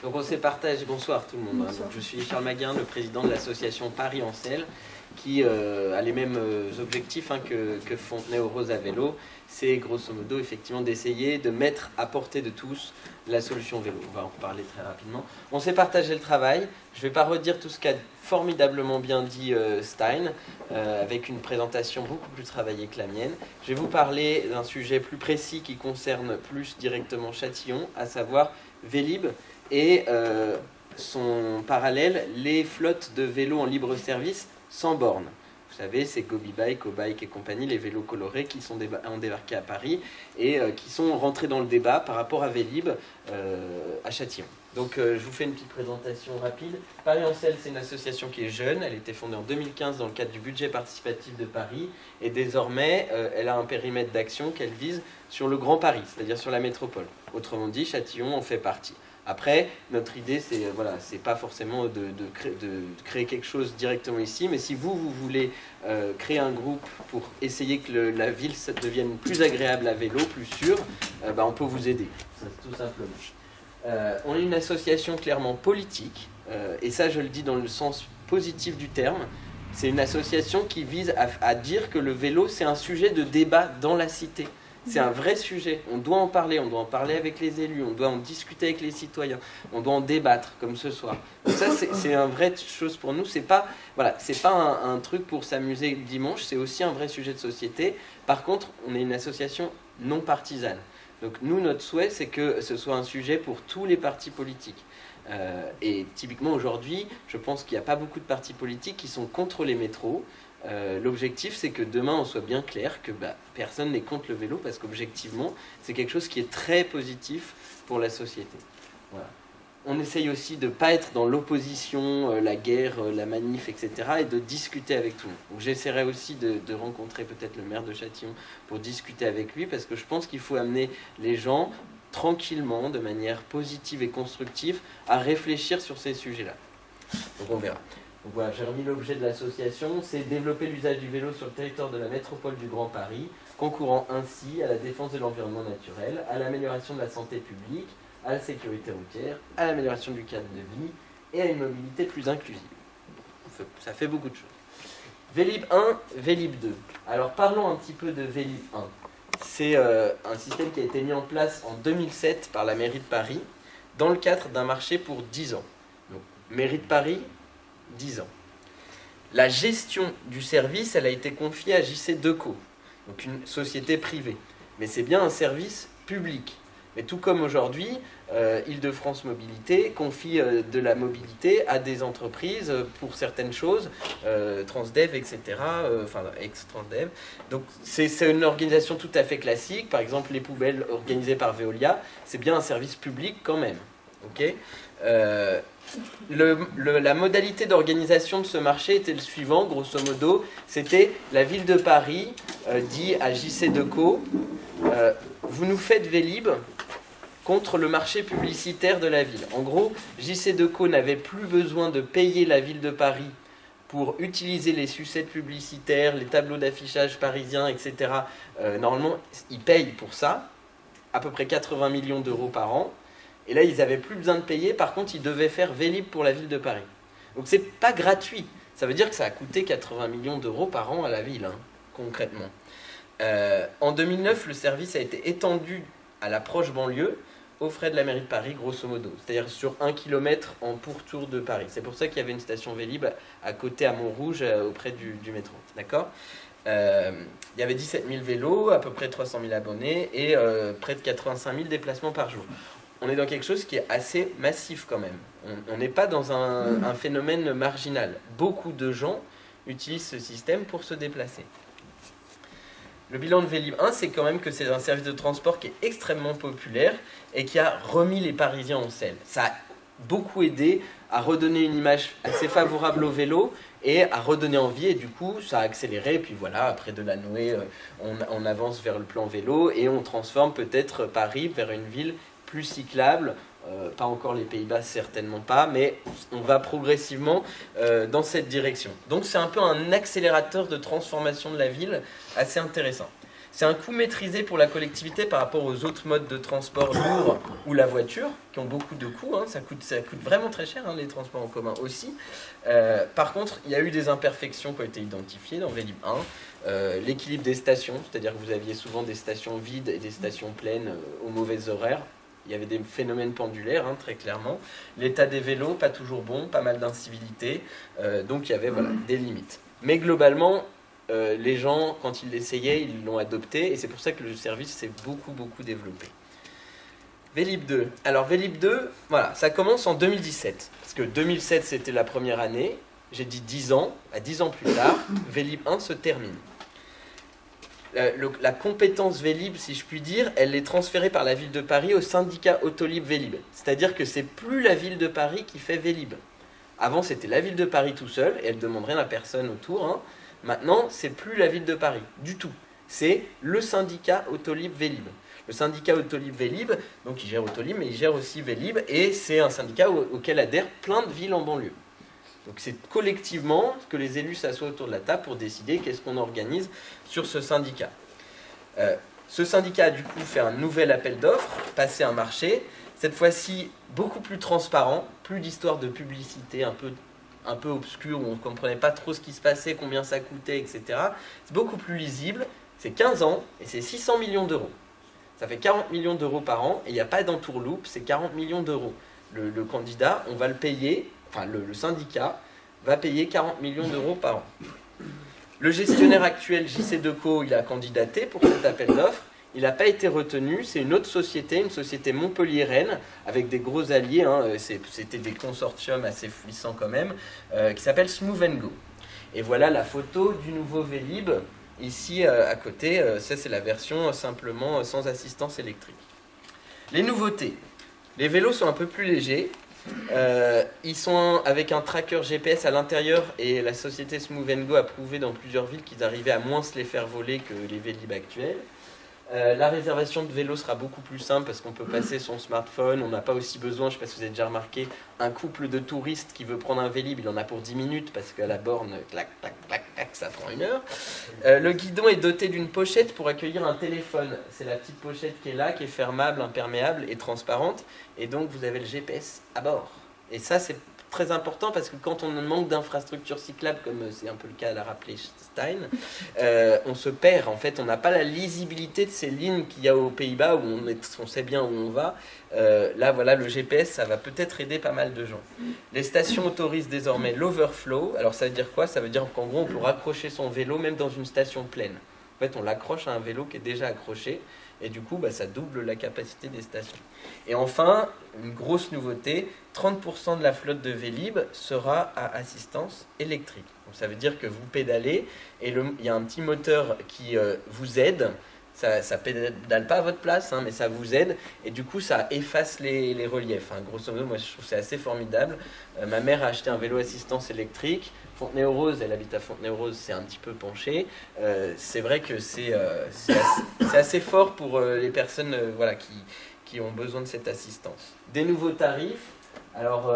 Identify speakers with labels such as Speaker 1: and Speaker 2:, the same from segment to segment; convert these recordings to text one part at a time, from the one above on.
Speaker 1: Donc on s'est partagé, bonsoir tout le monde. Donc, je suis Charles Maguin, le président de l'association Paris en Selle, qui a les mêmes objectifs que Fontenay aux Roses à vélo. C'est grosso modo effectivement d'essayer de mettre à portée de tous la solution vélo. On va en reparler très rapidement. On s'est partagé le travail. Je ne vais pas redire tout ce qu'a formidablement bien dit Stein, avec une présentation beaucoup plus travaillée que la mienne. Je vais vous parler d'un sujet plus précis qui concerne plus directement Châtillon, à savoir Vélib et son parallèle, les flottes de vélos en libre service sans borne. Vous savez, c'est Gobibike, Obike et compagnie, les vélos colorés qui ont débarqué à Paris et qui sont rentrés dans le débat par rapport à Vélib à Châtillon. Donc je vous fais une petite présentation rapide. Paris en Selle, c'est une association qui est jeune. Elle a été fondée en 2015 dans le cadre du budget participatif de Paris. Et désormais, elle a un périmètre d'action qu'elle vise sur le Grand Paris, c'est-à-dire sur la métropole. Autrement dit, Châtillon en fait partie. Après, notre idée, c'est pas forcément de créer quelque chose directement ici, mais si vous voulez créer un groupe pour essayer que la ville devienne plus agréable à vélo, plus sûre, on peut vous aider, tout simplement. On est une association clairement politique, et ça je le dis dans le sens positif du terme. C'est une association qui vise à dire que le vélo, c'est un sujet de débat dans la cité. C'est un vrai sujet, on doit en parler avec les élus, on doit en discuter avec les citoyens, on doit en débattre comme ce soir. Donc ça c'est une vraie chose pour nous, c'est pas un truc pour s'amuser le dimanche, c'est aussi un vrai sujet de société. Par contre, on est une association non partisane. Donc nous, notre souhait, c'est que ce soit un sujet pour tous les partis politiques. Et typiquement aujourd'hui, je pense qu'il n'y a pas beaucoup de partis politiques qui sont contre les métros. L'objectif, c'est que demain, on soit bien clair que personne n'est contre le vélo, parce qu'objectivement, c'est quelque chose qui est très positif pour la société. Voilà. On essaye aussi de ne pas être dans l'opposition, la guerre, la manif, etc., et de discuter avec tout le monde. Donc j'essaierai aussi de rencontrer peut-être le maire de Châtillon pour discuter avec lui, parce que je pense qu'il faut amener les gens tranquillement, de manière positive et constructive, à réfléchir sur ces sujets-là. Donc on verra. Donc voilà, j'ai remis l'objet de l'association, c'est développer l'usage du vélo sur le territoire de la métropole du Grand Paris, concourant ainsi à la défense de l'environnement naturel, à l'amélioration de la santé publique, à la sécurité routière, à l'amélioration du cadre de vie et à une mobilité plus inclusive. Ça fait beaucoup de choses. Vélib 1, Vélib 2. Alors parlons un petit peu de Vélib 1. C'est un système qui a été mis en place en 2007 par la mairie de Paris dans le cadre d'un marché pour 10 ans. Donc, mairie de Paris, 10 ans. La gestion du service, elle a été confiée à JC Decaux, donc une société privée. Mais c'est bien un service public. Mais tout comme aujourd'hui, Île-de-France Mobilité confie de la mobilité à des entreprises pour certaines choses, Transdev, etc., ex-Transdev. Donc c'est une organisation tout à fait classique. Par exemple, les poubelles organisées par Veolia, c'est bien un service public quand même. Okay, la modalité d'organisation de ce marché était le suivant, grosso modo, c'était la ville de Paris dit à JC Decaux, vous nous faites Vélib contre le marché publicitaire de la ville. En gros, JC Decaux n'avait plus besoin de payer la ville de Paris pour utiliser les sucettes publicitaires, les tableaux d'affichage parisiens, etc. Normalement, ils payent pour ça, à peu près 80 millions d'euros par an. Et là, ils n'avaient plus besoin de payer. Par contre, ils devaient faire Vélib pour la ville de Paris. Donc, c'est pas gratuit. Ça veut dire que ça a coûté 80 millions d'euros par an à la ville, concrètement. En 2009, le service a été étendu à la proche banlieue, aux frais de la mairie de Paris, grosso modo. C'est-à-dire sur 1 km en pourtour de Paris. C'est pour ça qu'il y avait une station Vélib à côté, à Montrouge, auprès du métro. D'accord ? Il y avait 17 000 vélos, à peu près 300 000 abonnés et près de 85 000 déplacements par jour. On est dans quelque chose qui est assez massif quand même. On n'est pas dans un phénomène marginal. Beaucoup de gens utilisent ce système pour se déplacer. Le bilan de Vélib 1, c'est quand même que c'est un service de transport qui est extrêmement populaire et qui a remis les Parisiens en selle. Ça a beaucoup aidé à redonner une image assez favorable au vélo et à redonner envie, et du coup ça a accéléré, et puis voilà, après Delanoë, on avance vers le plan vélo et on transforme peut-être Paris vers une ville plus cyclable, pas encore les Pays-Bas, certainement pas, mais on va progressivement dans cette direction. Donc c'est un peu un accélérateur de transformation de la ville assez intéressant. C'est un coût maîtrisé pour la collectivité par rapport aux autres modes de transport lourds ou la voiture, qui ont beaucoup de coûts. Hein. Ça coûte vraiment très cher, hein, les transports en commun aussi. Par contre, il y a eu des imperfections qui ont été identifiées dans Vélib 1. L'équilibre des stations, c'est-à-dire que vous aviez souvent des stations vides et des stations pleines aux mauvais horaires. Il y avait des phénomènes pendulaires, hein, très clairement. L'état des vélos, pas toujours bon, pas mal d'incivilités. Donc il y avait des limites. Mais globalement, les gens, quand ils l'essayaient, ils l'ont adopté. Et c'est pour ça que le service s'est beaucoup développé. Vélib 2. Alors Vélib 2, voilà, ça commence en 2017. Parce que 2007, c'était la première année. J'ai dit 10 ans. À 10 ans plus tard, Vélib 1 se termine. La compétence Vélib, si je puis dire, elle est transférée par la ville de Paris au syndicat Autolib Vélib. C'est-à-dire que c'est plus la ville de Paris qui fait Vélib. Avant, c'était la ville de Paris tout seul, et elle ne demande rien à personne autour. Hein. Maintenant, c'est plus la ville de Paris, du tout. C'est le syndicat Autolib Vélib. Le syndicat Autolib Vélib, donc il gère Autolib, mais il gère aussi Vélib, et c'est un syndicat auquel adhèrent plein de villes en banlieue. Donc c'est collectivement que les élus s'assoient autour de la table pour décider qu'est-ce qu'on organise sur ce syndicat. Ce syndicat a du coup fait un nouvel appel d'offres, passé un marché, cette fois-ci beaucoup plus transparent, plus d'histoires de publicité un peu obscure où on ne comprenait pas trop ce qui se passait, combien ça coûtait, etc. C'est beaucoup plus lisible, c'est 15 ans et c'est 600 millions d'euros. Ça fait 40 millions d'euros par an et il n'y a pas d'entourloupe, c'est 40 millions d'euros. Le candidat, on va le payer, enfin le syndicat va payer 40 millions d'euros par an. Le gestionnaire actuel, JC Decaux, il a candidaté pour cet appel d'offres. Il n'a pas été retenu, c'est une société montpelliéraine, avec des gros alliés, hein, c'était des consortiums assez puissants quand même, qui s'appelle Smooth & Go. Et voilà la photo du nouveau Vélib, ici à côté, ça c'est la version simplement sans assistance électrique. Les nouveautés, les vélos sont un peu plus légers, ils sont avec un tracker GPS à l'intérieur et la société Smooth & Go a prouvé dans plusieurs villes qu'ils arrivaient à moins se les faire voler que les Vélib actuels. La réservation de vélo sera beaucoup plus simple parce qu'on peut passer son smartphone, on n'a pas aussi besoin, je ne sais pas si vous avez déjà remarqué, un couple de touristes qui veut prendre un Vélib, il en a pour 10 minutes parce qu'à la borne, clac, clac, clac, clac, ça prend 1 heure. Le guidon est doté d'une pochette pour accueillir un téléphone, c'est la petite pochette qui est là, qui est fermable, imperméable et transparente, et donc vous avez le GPS à bord. Et ça c'est très important parce que quand on manque d'infrastructures cyclables, comme c'est un peu le cas à l'a rappelé Stein, on se perd. En fait, on n'a pas la lisibilité de ces lignes qu'il y a aux Pays-Bas où on sait bien où on va. Là, voilà, le GPS, ça va peut-être aider pas mal de gens. Les stations autorisent désormais l'overflow. Alors, ça veut dire quoi? Ça veut dire qu'en gros, on peut raccrocher son vélo même dans une station pleine. En fait, on l'accroche à un vélo qui est déjà accroché. Et du coup, ça double la capacité des stations. Et enfin, une grosse nouveauté, 30% de la flotte de Vélib sera à assistance électrique. Donc ça veut dire que vous pédalez et il y a un petit moteur qui vous aide. Ça ne pédale pas à votre place, hein, mais ça vous aide. Et du coup, ça efface les reliefs. Hein. Grosso modo, moi, je trouve que c'est assez formidable. Ma mère a acheté un vélo assistance électrique. Fontenay-aux-Roses, elle habite à Fontenay-aux-Roses, c'est un petit peu penché. C'est vrai que c'est assez fort pour les personnes qui ont besoin de cette assistance. Des nouveaux tarifs. Alors,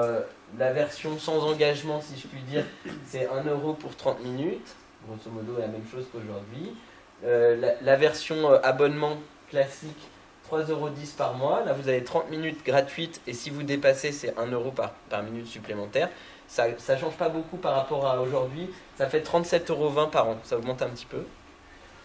Speaker 1: la version sans engagement, si je puis dire, c'est 1 € pour 30 minutes. Grosso modo, la même chose qu'aujourd'hui. La version abonnement classique, 3,10 € par mois. Là, vous avez 30 minutes gratuites et si vous dépassez, c'est 1 € par minute supplémentaire. Ça ne change pas beaucoup par rapport à aujourd'hui. Ça fait 37,20 € par an. Ça augmente un petit peu.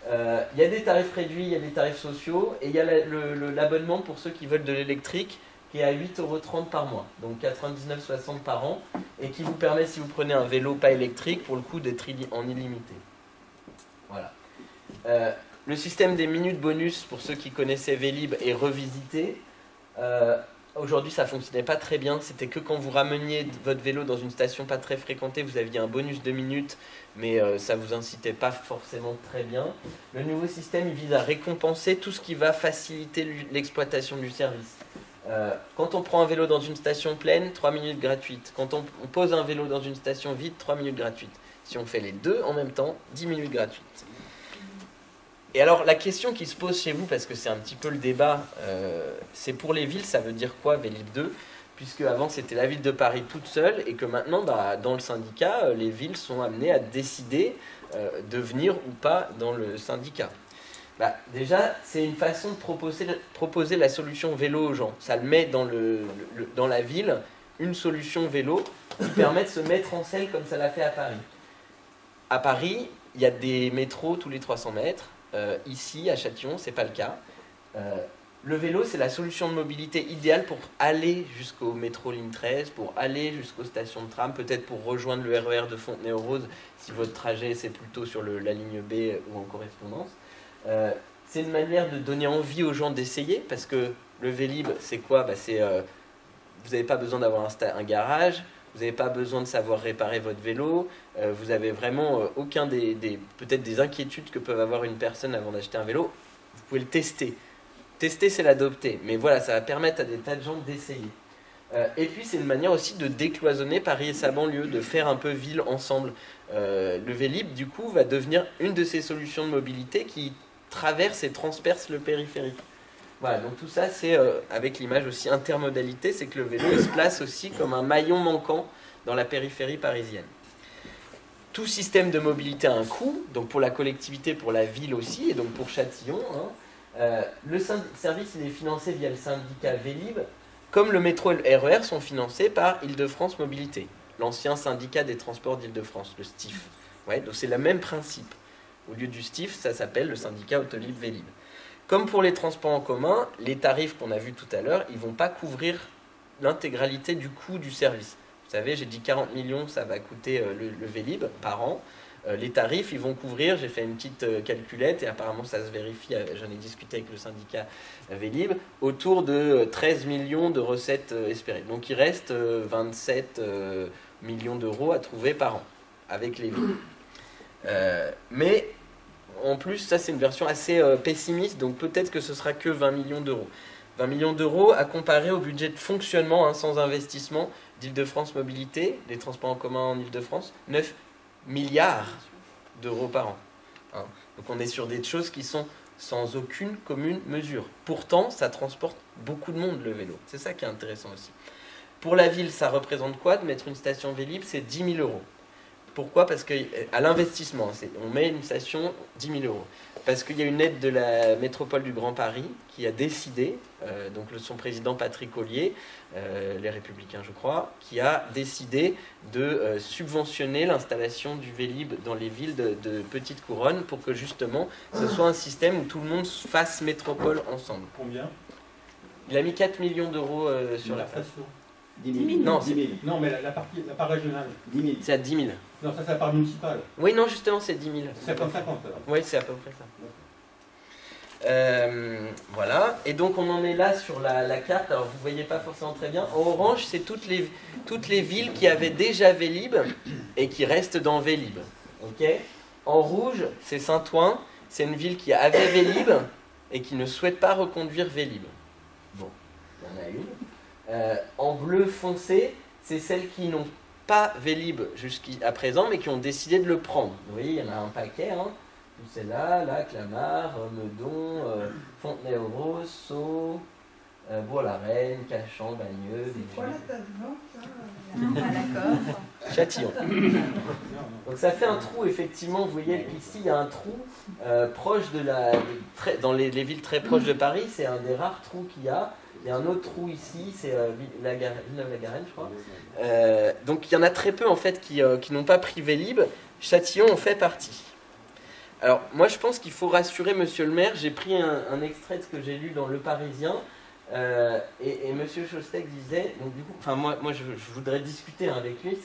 Speaker 1: Il y a des tarifs réduits, il y a des tarifs sociaux. Et il y a l'abonnement pour ceux qui veulent de l'électrique qui est à 8,30 € par mois. Donc 99,60 € par an. Et qui vous permet, si vous prenez un vélo pas électrique, pour le coup d'être en illimité. Voilà. Le système des minutes bonus, pour ceux qui connaissaient Vélib, est revisité. Aujourd'hui, ça ne fonctionnait pas très bien. C'était que quand vous rameniez votre vélo dans une station pas très fréquentée, vous aviez un bonus de minutes, mais ça ne vous incitait pas forcément très bien. Le nouveau système, il vise à récompenser tout ce qui va faciliter l'exploitation du service. Quand on prend un vélo dans une station pleine, 3 minutes gratuites. Quand on pose un vélo dans une station vide, 3 minutes gratuites. Si on fait les deux en même temps, 10 minutes gratuites. Et alors, la question qui se pose chez vous, parce que c'est un petit peu le débat, c'est pour les villes, ça veut dire quoi, Vélib 2 ? Puisque avant c'était la ville de Paris toute seule, et que maintenant, dans le syndicat, les villes sont amenées à décider de venir ou pas dans le syndicat. Déjà, c'est une façon de proposer la solution vélo aux gens. Ça le met dans la ville, une solution vélo qui permet de se mettre en selle comme ça l'a fait à Paris. À Paris, il y a des métros tous les 300 mètres. Ici, à Châtillon, ce n'est pas le cas. Le vélo, c'est la solution de mobilité idéale pour aller jusqu'au métro ligne 13, pour aller jusqu'aux stations de tram, peut-être pour rejoindre le RER de Fontenay-aux-Roses si votre trajet c'est plutôt sur la ligne B ou en correspondance. C'est une manière de donner envie aux gens d'essayer, parce que le Vélib, c'est quoi ? Vous n'avez pas besoin d'avoir un garage, vous n'avez pas besoin de savoir réparer votre vélo, vous n'avez vraiment aucun peut-être des inquiétudes que peuvent avoir une personne avant d'acheter un vélo. Vous pouvez le tester. Tester, c'est l'adopter. Mais voilà, ça va permettre à des tas de gens d'essayer. Et puis, c'est une manière aussi de décloisonner Paris et sa banlieue, de faire un peu ville ensemble. Le Vélib, du coup, va devenir une de ces solutions de mobilité qui traverse et transperce le périphérique. Voilà, donc tout ça, c'est avec l'image aussi intermodalité, c'est que le vélo il se place aussi comme un maillon manquant dans la périphérie parisienne. Tout système de mobilité a un coût, donc pour la collectivité, pour la ville aussi, et donc pour Châtillon. Le service il est financé via le syndicat Vélib, comme le métro et le RER sont financés par Île-de-France Mobilité, l'ancien syndicat des transports d'Île-de-France, le STIF. Ouais, donc c'est le même principe. Au lieu du STIF, ça s'appelle le syndicat Autolib Vélib. Comme pour les transports en commun, les tarifs qu'on a vus tout à l'heure, ils ne vont pas couvrir l'intégralité du coût du service. Vous savez, j'ai dit 40 millions, ça va coûter le Vélib par an. Les tarifs, ils vont couvrir, j'ai fait une petite calculette, et apparemment ça se vérifie, j'en ai discuté avec le syndicat Vélib, autour de 13 millions de recettes espérées. Donc il reste 27 millions d'euros à trouver par an, avec les villes. Mais en plus, ça c'est une version assez pessimiste, donc peut-être que ce sera que 20 millions d'euros. 20 millions d'euros à comparer au budget de fonctionnement sans investissement d'Île-de-France Mobilité, les transports en commun en Île-de-France, 9 milliards d'euros par an. Donc on est sur des choses qui sont sans aucune commune mesure. Pourtant, ça transporte beaucoup de monde le vélo. C'est ça qui est intéressant aussi. Pour la ville, ça représente quoi de mettre une station Vélib ? C'est 10 000 euros. Pourquoi ? Parce qu'à l'investissement, on met une station 10 000 euros. Parce qu'il y a une aide de la métropole du Grand Paris qui a décidé, donc son président Patrick Ollier, les Républicains je crois, qui a décidé de subventionner l'installation du Vélib dans les villes de petite couronne pour que justement ce soit un système où tout le monde fasse métropole ensemble.
Speaker 2: Combien ?
Speaker 1: Il a mis 4 millions d'euros sur la station.
Speaker 3: 10 000.
Speaker 1: Non,
Speaker 2: 10 000. Non, mais la part régionale.
Speaker 3: 10 000.
Speaker 1: C'est à 10 000.
Speaker 2: Non, ça c'est la part municipale.
Speaker 1: Oui, non, justement, c'est 10 000.
Speaker 2: 50-50 alors.
Speaker 1: Oui, c'est à peu près ça. Voilà. Et donc, on en est là sur la carte. Alors, vous ne voyez pas forcément très bien. En orange, c'est toutes les villes qui avaient déjà Vélib et qui restent dans Vélib. Ok ? En rouge, c'est Saint-Ouen. C'est une ville qui avait Vélib et qui ne souhaite pas reconduire Vélib. Bon, il y en a une. En bleu foncé, c'est celles qui n'ont pas Vélib jusqu'à présent, mais qui ont décidé de le prendre. Vous voyez, il y en a un paquet. Celle-là, Clamart, Meudon, Fontenay-aux-Roses, Sceaux, Bourg-la-Reine, Cachan, Bagneux.
Speaker 4: C'est quoi la table blanche, ça
Speaker 5: Ah, d'accord.
Speaker 1: Châtillon. Donc ça fait un trou, effectivement. Vous voyez qu'ici, il y a un trou proche dans les villes très proches de Paris. C'est un des rares trous qu'il y a. Il y a un autre trou ici, c'est Villeneuve-la-Garenne, je crois. Donc il y en a très peu en fait qui n'ont pas pris Vélib. Châtillon en fait partie. Alors moi je pense qu'il faut rassurer Monsieur le maire. J'ai pris un extrait de ce que j'ai lu dans Le Parisien. Et Monsieur Chostek disait, donc du coup, enfin moi je voudrais discuter avec lui.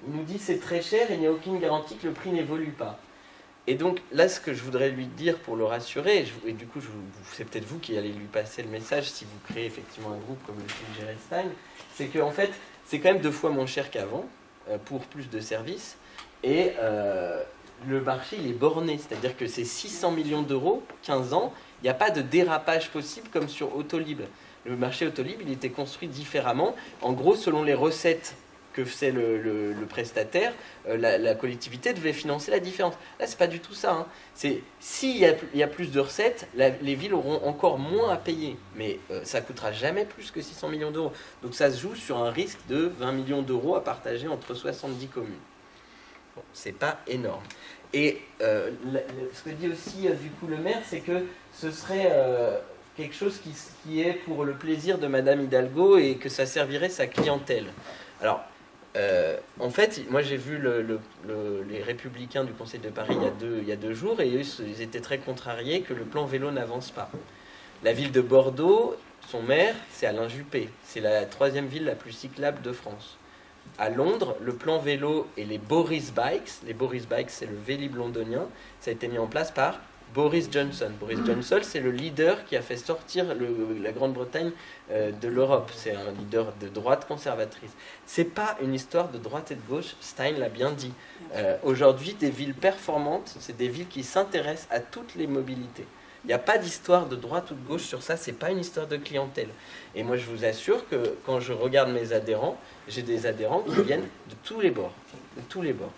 Speaker 1: Il nous dit c'est très cher et il n'y a aucune garantie que le prix n'évolue pas. Et donc là, ce que je voudrais lui dire pour le rassurer, et du coup, c'est peut-être vous qui allez lui passer le message si vous créez effectivement un groupe comme le suggérait Stein, c'est qu'en fait, c'est quand même 2 fois moins cher qu'avant pour plus de services. Et le marché, il est borné, c'est-à-dire que c'est 600 millions d'euros, 15 ans, il n'y a pas de dérapage possible comme sur Autolib. Le marché Autolib, il était construit différemment. En gros, selon les recettes que c'est le prestataire, la collectivité devait financer la différence. Là, c'est pas du tout ça. S'il y a plus de recettes, les villes auront encore moins à payer. Mais ça coûtera jamais plus que 600 millions d'euros. Donc ça se joue sur un risque de 20 millions d'euros à partager entre 70 communes. Bon, c'est pas énorme. Et ce que dit aussi du coup le maire, c'est que ce serait quelque chose qui est pour le plaisir de Madame Hidalgo et que ça servirait sa clientèle. Alors, en fait, moi j'ai vu les Républicains du Conseil de Paris il y a 2 jours et eux, ils étaient très contrariés que le plan vélo n'avance pas. La ville de Bordeaux, son maire, c'est Alain Juppé. C'est la 3e ville la plus cyclable de France. À Londres, le plan vélo et les Boris Bikes, c'est le Vélib londonien, ça a été mis en place par Boris Johnson. Boris Johnson, c'est le leader qui a fait sortir la Grande-Bretagne de l'Europe. C'est un leader de droite conservatrice. C'est pas une histoire de droite et de gauche, Stein l'a bien dit. Aujourd'hui, des villes performantes, c'est des villes qui s'intéressent à toutes les mobilités. Il n'y a pas d'histoire de droite ou de gauche sur ça, c'est pas une histoire de clientèle. Et moi, je vous assure que quand je regarde mes adhérents, j'ai des adhérents qui viennent de tous les bords. De tous les bords.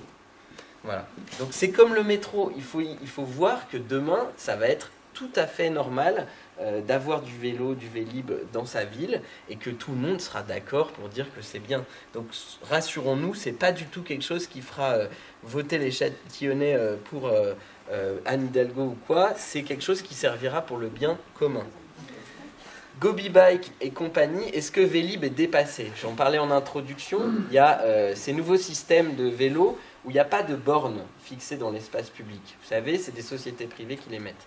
Speaker 1: Voilà. Donc c'est comme le métro, il faut voir que demain, ça va être tout à fait normal d'avoir du vélo, du Vélib dans sa ville et que tout le monde sera d'accord pour dire que c'est bien. Donc rassurons-nous, c'est pas du tout quelque chose qui fera voter les Châtillonnais pour Anne Hidalgo ou quoi, c'est quelque chose qui servira pour le bien commun. Gobi Bike et compagnie, est-ce que Vélib est dépassé? J'en parlais en introduction, il y a ces nouveaux systèmes de vélos où il n'y a pas de bornes fixées dans l'espace public. Vous savez, c'est des sociétés privées qui les mettent.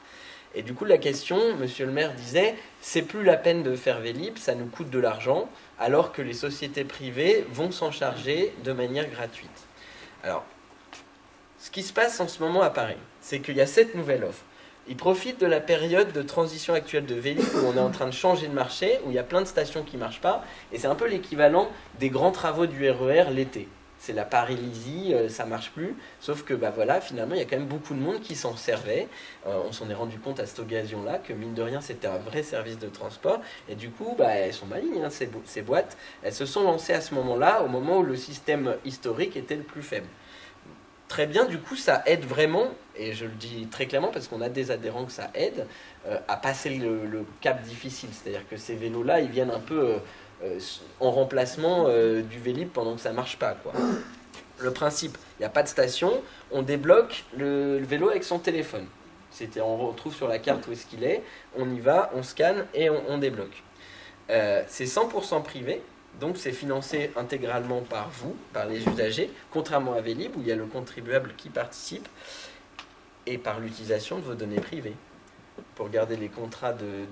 Speaker 1: Et du coup, la question, monsieur le maire disait, c'est plus la peine de faire Vélib, ça nous coûte de l'argent, alors que les sociétés privées vont s'en charger de manière gratuite. Alors, ce qui se passe en ce moment à Paris, c'est qu'il y a cette nouvelle offre. Ils profitent de la période de transition actuelle de Vélib où on est en train de changer de marché, où il y a plein de stations qui ne marchent pas, et c'est un peu l'équivalent des grands travaux du RER l'été. C'est la paralysie, ça ne marche plus, sauf que voilà, finalement, il y a quand même beaucoup de monde qui s'en servait. On s'en est rendu compte à cette occasion-là que, mine de rien, c'était un vrai service de transport, et du coup, elles sont malignes, hein, ces boîtes. Elles se sont lancées à ce moment-là, au moment où le système historique était le plus faible. Très bien, du coup, ça aide vraiment, et je le dis très clairement parce qu'on a des adhérents que ça aide, à passer le cap difficile. C'est-à-dire que ces vélos-là, ils viennent un peu en remplacement du Vélib pendant que ça ne marche pas, quoi. Le principe, il n'y a pas de station, on débloque le vélo avec son téléphone. On retrouve sur la carte où est-ce qu'il est, on y va, on scanne et on débloque. C'est 100% privé. Donc c'est financé intégralement par vous, par les usagers, contrairement à Vélib où il y a le contribuable qui participe, et par l'utilisation de vos données privées. Pour garder les contrats de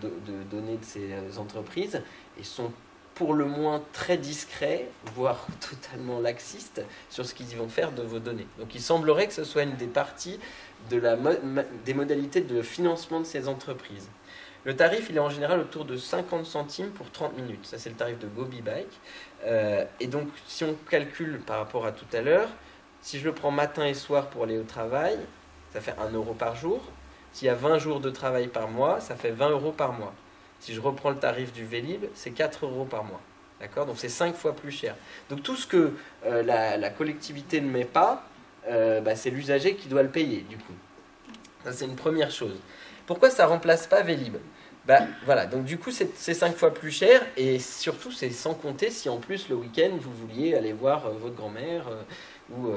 Speaker 1: données de ces entreprises, ils sont pour le moins très discrets, voire totalement laxistes, sur ce qu'ils vont faire de vos données. Donc il semblerait que ce soit une des parties des modalités de financement de ces entreprises. Le tarif, il est en général autour de 50 centimes pour 30 minutes. Ça, c'est le tarif de Gobi Bike. Et donc, si on calcule par rapport à tout à l'heure, si je le prends matin et soir pour aller au travail, ça fait 1 euro par jour. S'il y a 20 jours de travail par mois, ça fait 20 euros par mois. Si je reprends le tarif du Vélib, c'est 4 euros par mois. D'accord ? Donc, c'est 5 fois plus cher. Donc, tout ce que la collectivité ne met pas, c'est l'usager qui doit le payer, du coup. Ça, c'est une première chose. Pourquoi ça ne remplace pas Vélib ? Voilà, donc du coup c'est 5 fois plus cher et surtout c'est sans compter si en plus le week-end vous vouliez aller voir votre grand-mère ou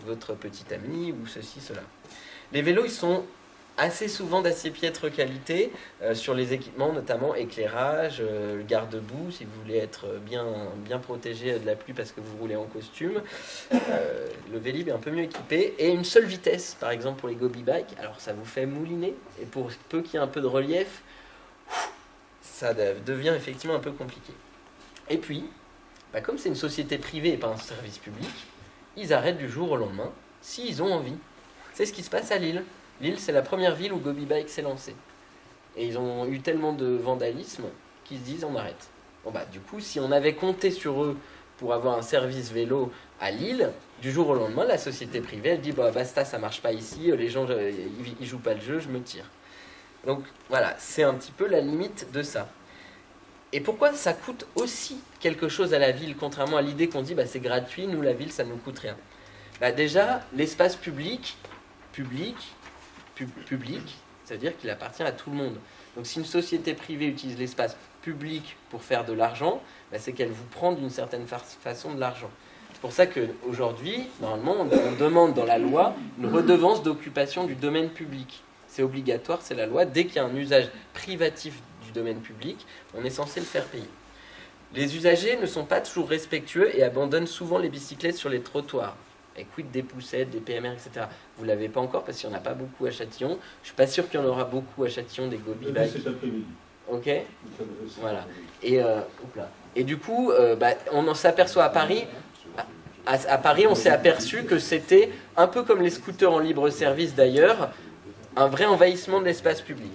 Speaker 1: votre petite amie ou ceci, cela. Les vélos ils sont assez souvent d'assez piètre qualité sur les équipements, notamment éclairage, garde-boue si vous voulez être bien protégé de la pluie parce que vous roulez en costume. Le Vélib est un peu mieux équipé et une seule vitesse par exemple pour les Gobi Bike, alors ça vous fait mouliner et pour peu qu'il y ait un peu de relief, ça devient effectivement un peu compliqué. Et puis, comme c'est une société privée et pas un service public, ils arrêtent du jour au lendemain, s'ils ont envie. C'est ce qui se passe à Lille. Lille, c'est la première ville où Gobi Bike s'est lancé. Et ils ont eu tellement de vandalisme qu'ils se disent on arrête. Du coup, si on avait compté sur eux pour avoir un service vélo à Lille, du jour au lendemain, la société privée, elle dit basta, ça marche pas ici, les gens, ils jouent pas le jeu, je me tire. Donc voilà, c'est un petit peu la limite de ça. Et pourquoi ça coûte aussi quelque chose à la ville, contrairement à l'idée qu'on dit c'est gratuit, nous la ville ça ne nous coûte rien. Déjà, l'espace public, c'est-à-dire qu'il appartient à tout le monde. Donc si une société privée utilise l'espace public pour faire de l'argent, c'est qu'elle vous prend d'une certaine façon de l'argent. C'est pour ça qu'aujourd'hui, normalement, on demande dans la loi une redevance d'occupation du domaine public. C'est obligatoire, c'est la loi. Dès qu'il y a un usage privatif du domaine public, on est censé le faire payer. Les usagers ne sont pas toujours respectueux et abandonnent souvent les bicyclettes sur les trottoirs. Et quid des poussettes, des PMR, etc. Vous ne l'avez pas encore parce qu'il n'y en a pas beaucoup à Châtillon. Je ne suis pas sûr qu'il y en aura beaucoup à Châtillon, des gobi bikes.
Speaker 2: Cet après-midi.
Speaker 1: Ok. Voilà. Et du coup, on en s'aperçoit à Paris. À Paris, on s'est aperçu que c'était, un peu comme les scooters en libre service d'ailleurs, un vrai envahissement de l'espace public.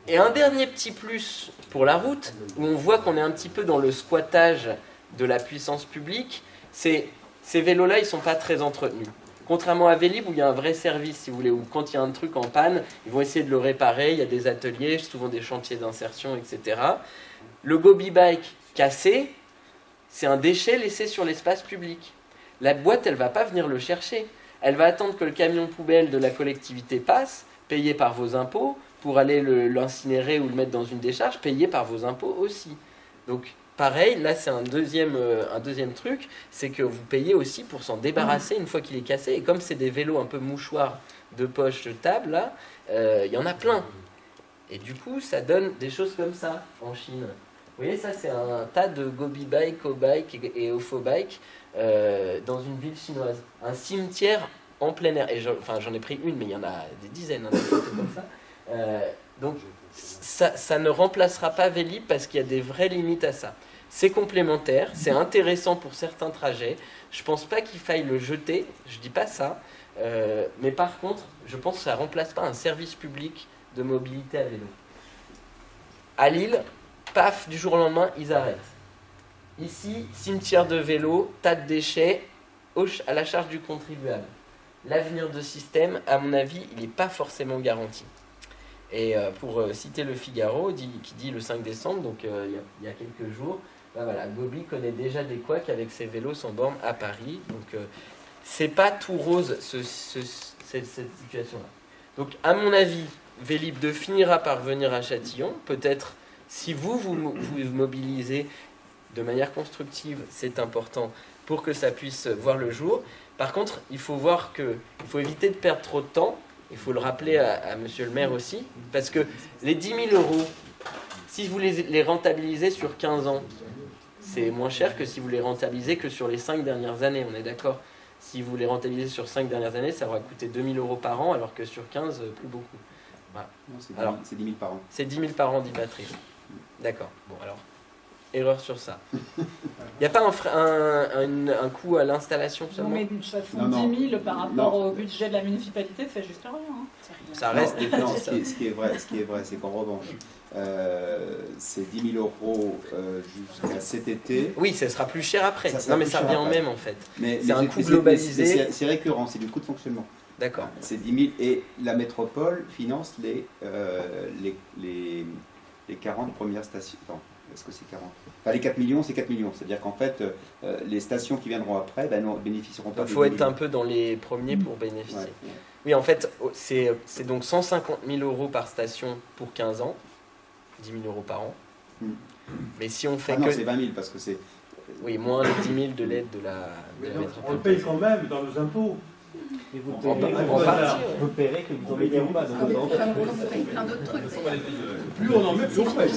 Speaker 1: Et un dernier petit plus pour la route, où on voit qu'on est un petit peu dans le squattage de la puissance publique, c'est ces vélos-là, ils ne sont pas très entretenus. Contrairement à Vélib, où il y a un vrai service, si vous voulez, où quand il y a un truc en panne, ils vont essayer de le réparer, il y a des ateliers, souvent des chantiers d'insertion, etc. Le gobi bike cassé, c'est un déchet laissé sur l'espace public. La boîte, elle ne va pas venir le chercher. Elle va attendre que le camion poubelle de la collectivité passe, payé par vos impôts, pour aller l'incinérer ou le mettre dans une décharge, payé par vos impôts aussi. Donc, pareil, là c'est un deuxième truc, c'est que vous payez aussi pour s'en débarrasser une fois qu'il est cassé. Et comme c'est des vélos un peu mouchoirs de poche de table, là, il y en a plein. Et du coup, ça donne des choses comme ça en Chine. Vous voyez, ça c'est un tas de gobi bike, o-bike et ofo bike dans une ville chinoise. Un cimetière en plein air. Et j'en ai pris une, mais il y en a des dizaines, des photos comme ça. Donc ça ne remplacera pas Vélib parce qu'il y a des vraies limites à ça. C'est complémentaire, c'est intéressant pour certains trajets. Je pense pas qu'il faille le jeter, je dis pas ça. Mais par contre, je pense que ça remplace pas un service public de mobilité à vélo. À Lille, paf, du jour au lendemain, ils arrêtent. Ici, cimetière de vélo, tas de déchets à la charge du contribuable. L'avenir de système, à mon avis, il n'est pas forcément garanti. Et pour citer le Figaro, qui dit le 5 décembre, donc il y a quelques jours, voilà, Gobi connaît déjà des couacs avec ses vélos sans borne à Paris. Donc c'est pas tout rose cette situation-là. Donc à mon avis, Vélib 2 finira par venir à Châtillon. Peut-être si vous mobilisez de manière constructive, c'est important pour que ça puisse voir le jour. Par contre, il faut éviter de perdre trop de temps. Il faut le rappeler à monsieur le maire aussi, parce que les 10 000 euros, si vous les rentabilisez sur 15 ans, c'est moins cher que si vous les rentabilisez que sur les 5 dernières années, on est d'accord. Si vous les rentabilisez sur 5 dernières années, ça aura coûté 2 000 euros par an, alors que sur 15, plus beaucoup. Voilà.
Speaker 3: Non, c'est 10 000 par an.
Speaker 1: C'est 10 000 par an, dit Patrice. D'accord. Bon, alors, erreur sur ça. Il n'y a pas un coût à l'installation
Speaker 4: Non,
Speaker 1: seulement?
Speaker 4: mais de toute façon, 10 000 par rapport au budget de la municipalité, c'est juste rien. Hein.
Speaker 1: Ça reste des
Speaker 3: Non,
Speaker 1: petits.
Speaker 3: ce qui est vrai, c'est qu'en revanche, c'est 10 000 euros jusqu'à cet été.
Speaker 1: Oui, ça sera plus cher après.
Speaker 3: Ça sera
Speaker 1: Non, mais
Speaker 3: plus
Speaker 1: ça
Speaker 3: cher
Speaker 1: revient en
Speaker 3: après.
Speaker 1: même en fait.
Speaker 3: C'est
Speaker 1: un coût globalisé.
Speaker 3: C'est récurrent, c'est du coût de fonctionnement.
Speaker 1: D'accord.
Speaker 3: C'est 10 000 et la métropole finance les 40 premières stations. Non, est-ce que c'est 40 Enfin, les 4 millions, c'est 4 millions. C'est-à-dire qu'en fait, les stations qui viendront après ne bénéficieront pas.
Speaker 1: Il faut être un peu dans les premiers pour bénéficier.
Speaker 3: Ouais.
Speaker 1: Oui, en fait, c'est donc 150 000 euros par station pour 15 ans, 10 000 euros par an. Mais si on fait
Speaker 3: Ah non,
Speaker 1: que...
Speaker 3: c'est 20 000 parce que c'est...
Speaker 1: Oui, moins les 10 000 de l'aide de la
Speaker 2: On le
Speaker 1: métropole.
Speaker 2: paye quand même dans nos impôts.
Speaker 6: Et vous
Speaker 1: En
Speaker 6: paierez,
Speaker 1: partie,
Speaker 6: vous paierez que vous en mettez pas. Donc,
Speaker 5: Plein d'autres trucs.
Speaker 2: Plus on en met, plus on paye.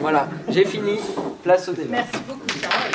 Speaker 1: Voilà, j'ai fini. Place au débat.
Speaker 5: Merci beaucoup, Charles.